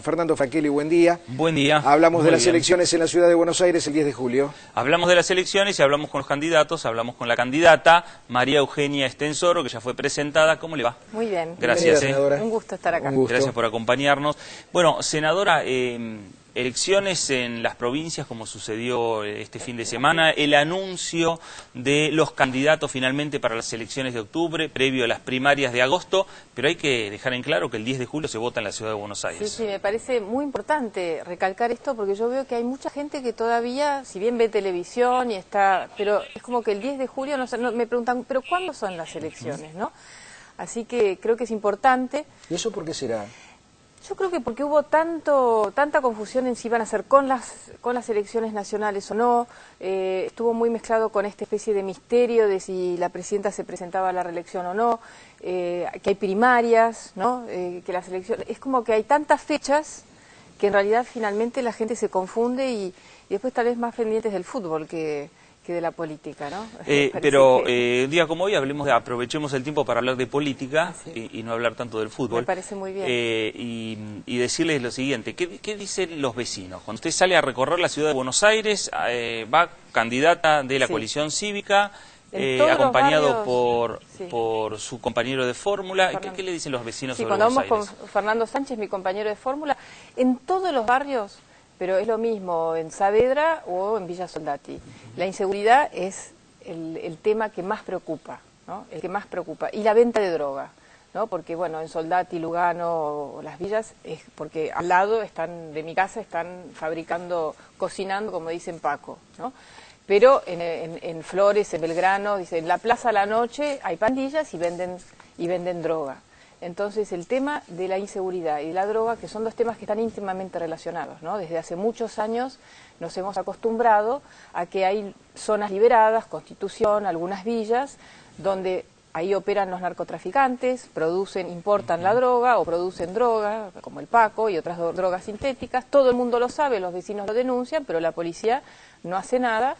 Fernando Fraquelli, buen día. Buen día. Hablamos de las elecciones en la ciudad de Buenos Aires el 10 de julio. Hablamos de las elecciones y hablamos con los candidatos, hablamos con la candidata María Eugenia Estensoro, que ya fue presentada. ¿Cómo le va? Muy bien. Gracias. Senadora. Un gusto estar acá. Un gusto. Gracias por acompañarnos. Bueno, senadora, elecciones en las provincias, como sucedió este fin de semana, el anuncio de los candidatos finalmente para las elecciones de octubre, previo a las primarias de agosto, pero hay que dejar en claro que el 10 de julio se vota en la ciudad de Buenos Aires. Sí, me parece muy importante recalcar esto porque yo veo que hay mucha gente que todavía, si bien ve televisión y está, pero es como que el 10 de julio, me preguntan, ¿pero cuándo son las elecciones, no? Así que creo que es importante. ¿Y eso por qué será? Yo creo que porque hubo tanta confusión en si iban a ser con las elecciones nacionales o no, estuvo muy mezclado con esta especie de misterio de si la presidenta se presentaba a la reelección o no, que hay primarias, ¿no? Que las elecciones, es como que hay tantas fechas que en realidad finalmente la gente se confunde y después tal vez más pendientes del fútbol que de la política, ¿no? Pero un día como hoy aprovechemos el tiempo para hablar de política y no hablar tanto del fútbol. Me parece muy bien. Y decirles lo siguiente, ¿qué dicen los vecinos? Cuando usted sale a recorrer la ciudad de Buenos Aires, va candidata de la coalición cívica, acompañado por su compañero de fórmula. ¿Qué le dicen los vecinos sobre Buenos Aires? Cuando vamos con Fernando Sánchez, mi compañero de fórmula, en todos los barrios, pero es lo mismo en Saavedra o en Villa Soldati. La inseguridad es el tema que más preocupa, ¿no? El que más preocupa. Y la venta de droga, ¿no? Porque, bueno, en Soldati, Lugano o las villas, es porque al lado de mi casa están fabricando, cocinando, como dicen Paco, ¿no? Pero en Flores, en Belgrano, dice, en la plaza a la noche hay pandillas y venden droga. Entonces, el tema de la inseguridad y de la droga, que son dos temas que están íntimamente relacionados, ¿no? Desde hace muchos años nos hemos acostumbrado a que hay zonas liberadas, Constitución, algunas villas, donde ahí operan los narcotraficantes, importan la droga o producen droga, como el Paco y otras drogas sintéticas. Todo el mundo lo sabe, los vecinos lo denuncian, pero la policía no hace nada.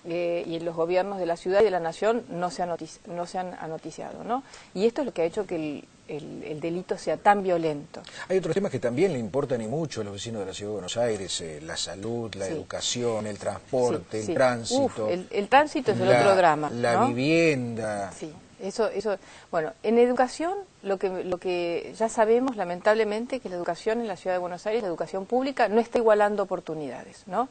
Y en los gobiernos de la ciudad y de la nación no se han anoticiado, ¿no? Y esto es lo que ha hecho que el delito sea tan violento. Hay otros temas que también le importan y mucho a los vecinos de la ciudad de Buenos Aires, la salud, la educación, el transporte, el tránsito. El tránsito es el otro drama, la vivienda. Sí, eso. Bueno, en educación, lo que ya sabemos, lamentablemente, que la educación en la ciudad de Buenos Aires, la educación pública, no está igualando oportunidades, ¿no?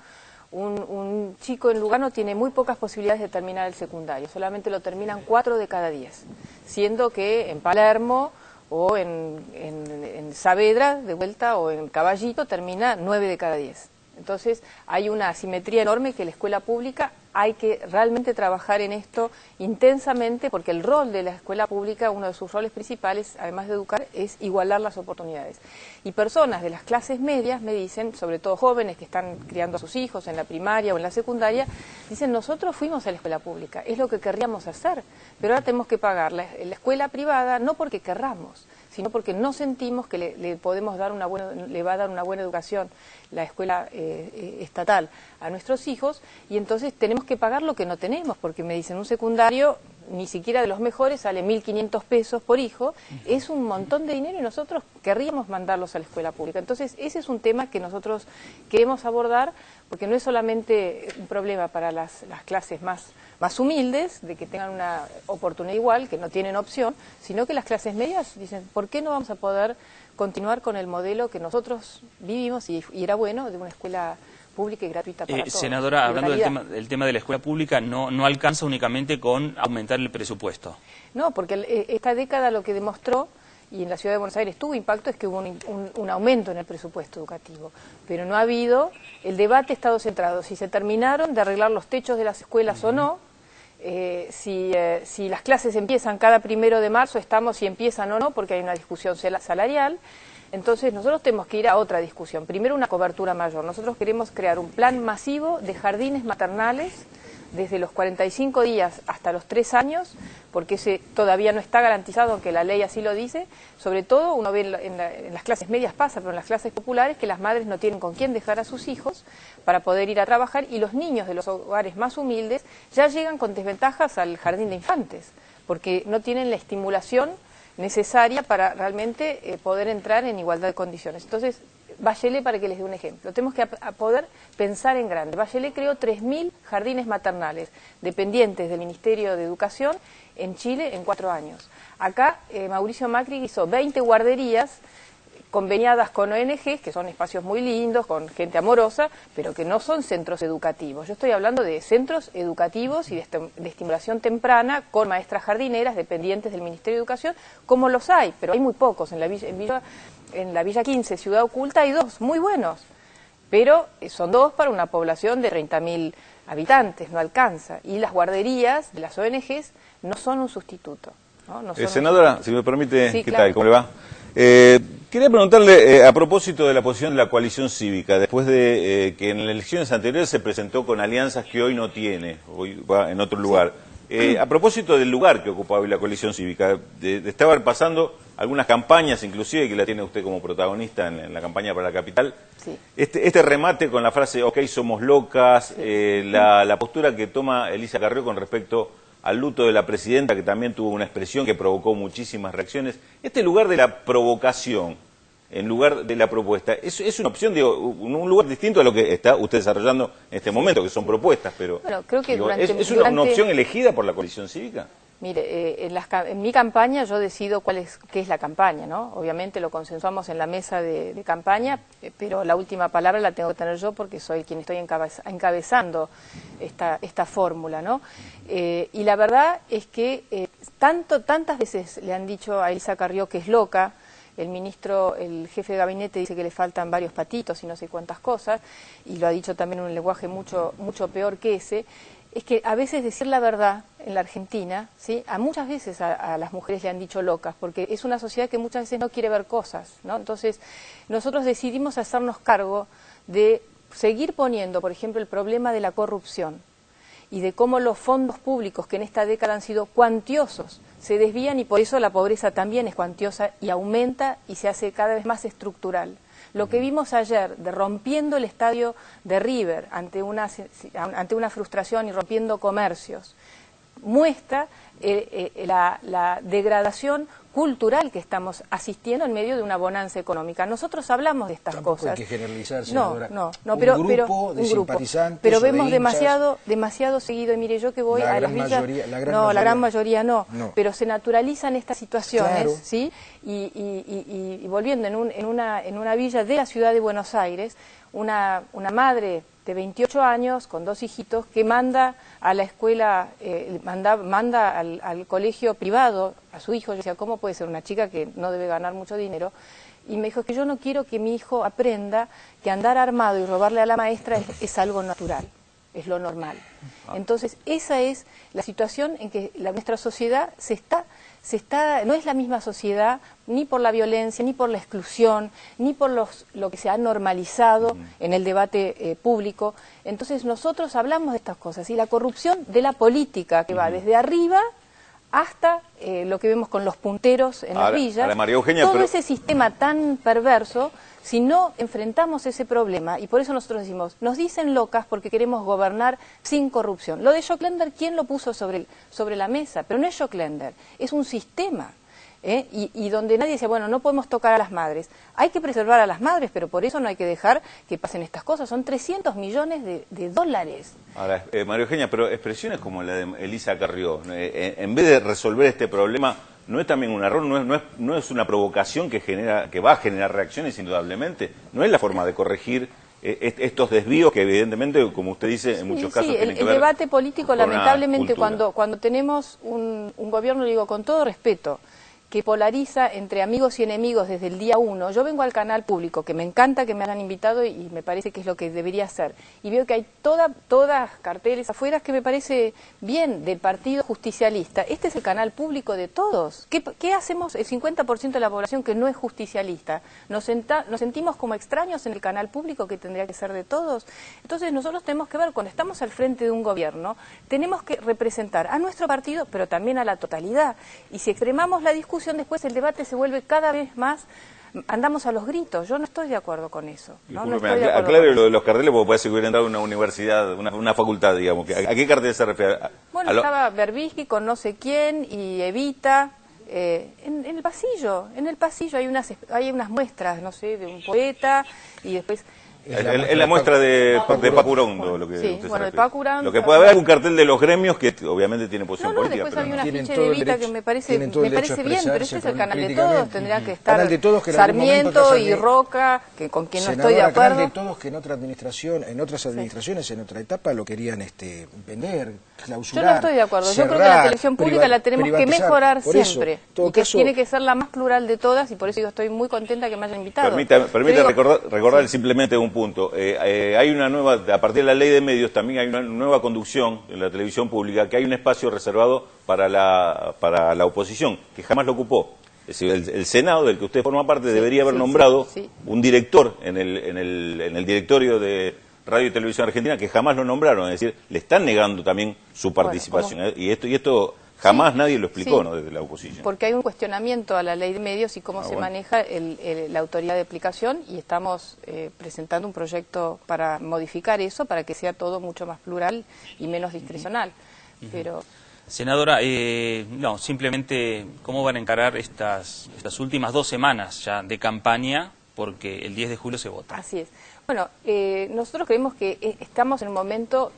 Un chico en Lugano tiene muy pocas posibilidades de terminar el secundario, solamente lo terminan 4 de cada 10, siendo que en Palermo o en Saavedra, de vuelta, o en Caballito, termina 9 de cada 10. Entonces hay una asimetría enorme que la escuela pública hay que realmente trabajar en esto intensamente, porque el rol de la escuela pública, uno de sus roles principales, además de educar, es igualar las oportunidades. Y personas de las clases medias me dicen, sobre todo jóvenes que están criando a sus hijos en la primaria o en la secundaria, dicen, nosotros fuimos a la escuela pública, es lo que querríamos hacer, pero ahora tenemos que pagar la escuela privada no porque querramos, sino porque no sentimos que le va a dar una buena educación la escuela estatal a nuestros hijos, y entonces tenemos que pagar lo que no tenemos, porque me dicen, un secundario, ni siquiera de los mejores, sale 1.500 pesos por hijo, es un montón de dinero y nosotros querríamos mandarlos a la escuela pública. Entonces, ese es un tema que nosotros queremos abordar, porque no es solamente un problema para las clases más humildes, de que tengan una oportunidad igual, que no tienen opción, sino que las clases medias dicen, ¿por qué no vamos a poder continuar con el modelo que nosotros vivimos y era bueno, de una escuela pública y gratuita para todos? Senadora, hablando del tema de la escuela pública, no alcanza únicamente con aumentar el presupuesto. No, porque esta década lo que demostró, y en la ciudad de Buenos Aires tuvo impacto, es que hubo un aumento en el presupuesto educativo, pero no ha habido, el debate ha estado centrado, si se terminaron de arreglar los techos de las escuelas o no, si las clases empiezan cada 1 de marzo, si empiezan o no, porque hay una discusión salarial. Entonces nosotros tenemos que ir a otra discusión. Primero, una cobertura mayor. Nosotros queremos crear un plan masivo de jardines maternales desde los 45 días hasta los 3 años, porque ese todavía no está garantizado, aunque la ley así lo dice. Sobre todo, uno ve en las clases medias pasa, pero en las clases populares, que las madres no tienen con quién dejar a sus hijos para poder ir a trabajar, y los niños de los hogares más humildes ya llegan con desventajas al jardín de infantes, porque no tienen la estimulación necesaria para realmente poder entrar en igualdad de condiciones. Entonces, Bachelet, para que les dé un ejemplo, tenemos que poder pensar en grande. Bachelet creó 3.000 jardines maternales dependientes del Ministerio de Educación en Chile en 4 años. Acá Mauricio Macri hizo 20 guarderías conveniadas con ONGs, que son espacios muy lindos, con gente amorosa, pero que no son centros educativos. Yo estoy hablando de centros educativos y de estimulación temprana con maestras jardineras dependientes del Ministerio de Educación, como los hay, pero hay muy pocos. En la Villa 15, Ciudad Oculta, hay 2 muy buenos, pero son 2 para una población de 30.000 habitantes, no alcanza. Y las guarderías de las ONGs no son un sustituto. ¿No? Senadora, si me permite, sí, ¿qué claro. tal? ¿Cómo le va? Quería preguntarle a propósito de la posición de la coalición cívica, después de que en las elecciones anteriores se presentó con alianzas que hoy no tiene, hoy va en otro lugar. Sí. A propósito del lugar que ocupaba hoy la coalición cívica, de estar pasando algunas campañas, inclusive, que la tiene usted como protagonista en la campaña para la capital, sí. Este remate con la frase, ok, somos locas, sí. La postura que toma Elisa Carrió con respecto al luto de la presidenta, que también tuvo una expresión que provocó muchísimas reacciones. Este lugar de la provocación, en lugar de la propuesta, es una opción, digo, un lugar distinto a lo que está usted desarrollando en este momento, que son propuestas, pero bueno, creo que digo, ¿es una opción elegida por la coalición cívica? Mire, en mi campaña yo decido qué es la campaña, ¿no? Obviamente lo consensuamos en la mesa de campaña, pero la última palabra la tengo que tener yo porque soy quien estoy encabezando esta fórmula, ¿no? Y la verdad es que tantas veces le han dicho a Elisa Carrió que es loca, el jefe de gabinete dice que le faltan varios patitos y no sé cuántas cosas, y lo ha dicho también en un lenguaje mucho peor que ese. Es que a veces decir la verdad en la Argentina, ¿sí? Muchas veces a las mujeres le han dicho locas, porque es una sociedad que muchas veces no quiere ver cosas, ¿no? Entonces, nosotros decidimos hacernos cargo de seguir poniendo, por ejemplo, el problema de la corrupción y de cómo los fondos públicos, que en esta década han sido cuantiosos, se desvían y por eso la pobreza también es cuantiosa y aumenta y se hace cada vez más estructural. Lo que vimos ayer, de rompiendo el estadio de River ante una frustración y rompiendo comercios, muestra la degradación cultural que estamos asistiendo en medio de una bonanza económica. Nosotros hablamos de estas Tampoco cosas. Hay que generalizar, senadora. No, un grupo de simpatizantes, pero o de vemos hinchas, demasiado seguido. Y mire, yo que voy a las villas, la gran mayoría no, pero se naturalizan estas situaciones, claro. ¿sí? Y volviendo en una villa de la ciudad de Buenos Aires, una madre de 28 años con 2 hijitos que manda a la escuela, manda al colegio privado a su hijo. Yo decía, ¿cómo puede ser una chica que no debe ganar mucho dinero? Y me dijo que yo no quiero que mi hijo aprenda que andar armado y robarle a la maestra es algo natural, es lo normal. Entonces, esa es la situación en que nuestra sociedad no es la misma sociedad, ni por la violencia, ni por la exclusión, ni por lo que se ha normalizado en el debate público. Entonces nosotros hablamos de estas cosas, y la corrupción de la política, que va desde arriba hasta lo que vemos con los punteros en las villas, María Eugenia, todo ese sistema tan perverso. Si no enfrentamos ese problema, y por eso nosotros decimos, nos dicen locas porque queremos gobernar sin corrupción. Lo de Joclender, ¿quién lo puso sobre la mesa? Pero no es Joclender, es un sistema. Y donde nadie dice, bueno, no podemos tocar a las madres. Hay que preservar a las madres, pero por eso no hay que dejar que pasen estas cosas. Son 300 millones de dólares. Ahora, María Eugenia, pero expresiones como la de Elisa Carrió, en vez de resolver este problema, ¿no es también un error? ¿No es una provocación que va a generar reacciones indudablemente? ¿No es la forma de corregir estos desvíos que evidentemente, como usted dice, en muchos casos tienen que ver el debate político, lamentablemente, cultura? cuando tenemos un gobierno, digo con todo respeto, que polariza entre amigos y enemigos desde el día 1. Yo vengo al canal público, que me encanta que me hayan invitado y me parece que es lo que debería hacer. Y veo que hay todas carteles afuera que me parece bien, del Partido Justicialista. Este es el canal público de todos. ¿Qué hacemos el 50% de la población que no es justicialista? ¿Nos sentimos como extraños en el canal público que tendría que ser de todos? Entonces nosotros tenemos que ver, cuando estamos al frente de un gobierno, tenemos que representar a nuestro partido, pero también a la totalidad. Y si extremamos la discusión, después el debate se vuelve cada vez más, andamos a los gritos. Yo no estoy de acuerdo con eso. Aclare lo de los carteles, porque parece que hubiera entrado a una universidad, una facultad, digamos. ¿A qué cartel se refiere? Bueno, estaba Berbisky con no sé quién y Evita, en el pasillo hay unas muestras, no sé, de un poeta y después... Es la muestra de Pacurondo, lo que sí, usted bueno, se de Pacurondo. Lo que puede haber algún cartel de los gremios que obviamente tiene posición política. Después pero había una Tienen ficha todo de el Evita derecho, que me parece tienen todo el derecho a bien, pero expresarse este es el canal de políticamente. todos, tendría que estar Canal de Todos, que en algún momento Sarmiento Casarne- y Roca, que con quien no estoy de Senadora, acuerdo. Canal de Todos, que en otra administración, en otras administraciones, en otra etapa, lo querían vender, clausurar. Yo no estoy de acuerdo. Yo creo que la televisión pública la tenemos que mejorar siempre. Y que tiene que ser la más plural de todas, y por eso yo estoy muy contenta que me hayan invitado. Permítame recordar simplemente un punto. Hay una nueva, a partir de la ley de medios, también hay una nueva conducción en la televisión pública, que hay un espacio reservado para la oposición, que jamás lo ocupó. Es decir, el Senado, del que usted forma parte, debería haber nombrado un director en el directorio de Radio y Televisión Argentina, que jamás lo nombraron. Es decir, le están negando también su participación. Y esto jamás nadie lo explicó, ¿no?, desde la oposición. Porque hay un cuestionamiento a la ley de medios y cómo se maneja la autoridad de aplicación, y estamos presentando un proyecto para modificar eso, para que sea todo mucho más plural y menos discrecional. Pero... Senadora, no, simplemente cómo van a encarar estas últimas 2 semanas ya de campaña, porque el 10 de julio se vota. Así es. Bueno, nosotros creemos que estamos en un momento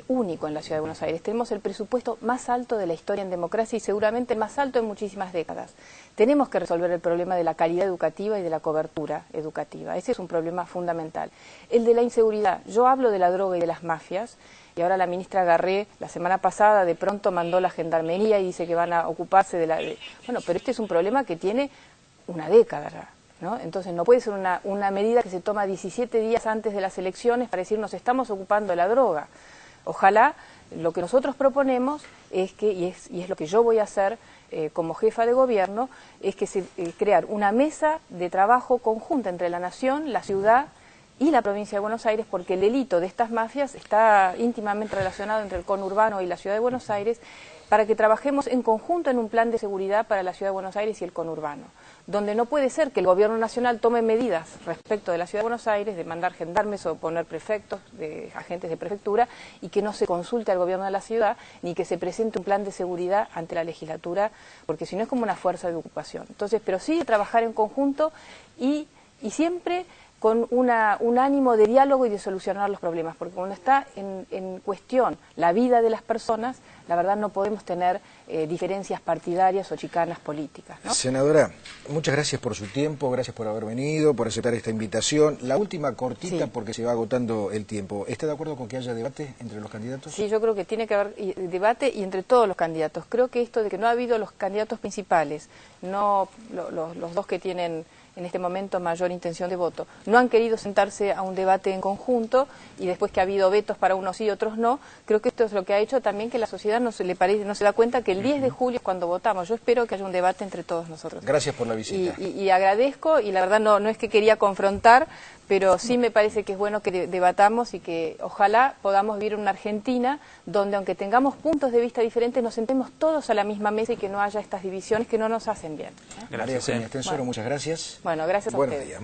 único en la Ciudad de Buenos Aires. Tenemos el presupuesto más alto de la historia en democracia y seguramente el más alto en muchísimas décadas. Tenemos que resolver el problema de la calidad educativa y de la cobertura educativa. Ese es un problema fundamental. El de la inseguridad. Yo hablo de la droga y de las mafias, y ahora la ministra Garré, la semana pasada, de pronto mandó la gendarmería y dice que van a ocuparse Bueno, pero este es un problema que tiene una década ya, ¿no? Entonces no puede ser una medida que se toma 17 días antes de las elecciones para decir nos estamos ocupando de la droga. Ojalá, lo que nosotros proponemos es que, y es lo que yo voy a hacer como jefa de gobierno, es que crear una mesa de trabajo conjunta entre la Nación, la ciudad y la provincia de Buenos Aires, porque el delito de estas mafias está íntimamente relacionado entre el conurbano y la Ciudad de Buenos Aires, para que trabajemos en conjunto en un plan de seguridad para la Ciudad de Buenos Aires y el conurbano, donde no puede ser que el gobierno nacional tome medidas respecto de la Ciudad de Buenos Aires, de mandar gendarmes o poner prefectos, de agentes de prefectura, y que no se consulte al gobierno de la ciudad, ni que se presente un plan de seguridad ante la legislatura, porque si no es como una fuerza de ocupación. Entonces, pero sí trabajar en conjunto y siempre con un ánimo de diálogo y de solucionar los problemas, porque cuando está en cuestión la vida de las personas, la verdad no podemos tener diferencias partidarias o chicanas políticas, ¿no? Senadora, muchas gracias por su tiempo, gracias por haber venido, por aceptar esta invitación. La última cortita, porque se va agotando el tiempo. ¿Está de acuerdo con que haya debate entre los candidatos? Sí, yo creo que tiene que haber debate y entre todos los candidatos. Creo que esto de que no ha habido los candidatos principales, no los dos que tienen en este momento mayor intención de voto, no han querido sentarse a un debate en conjunto, y después que ha habido vetos para unos y otros no, creo que esto es lo que ha hecho también que la sociedad no se da cuenta que el 10 de julio es cuando votamos. Yo espero que haya un debate entre todos nosotros. Gracias por la visita. Y agradezco, y la verdad no es que quería confrontar, pero sí me parece que es bueno que debatamos y que ojalá podamos vivir en una Argentina donde, aunque tengamos puntos de vista diferentes, nos sentemos todos a la misma mesa y que no haya estas divisiones que no nos hacen bien, ¿eh? Gracias. María Eugenia Estenssoro, muchas gracias. Bueno, gracias a Buenos ustedes. días.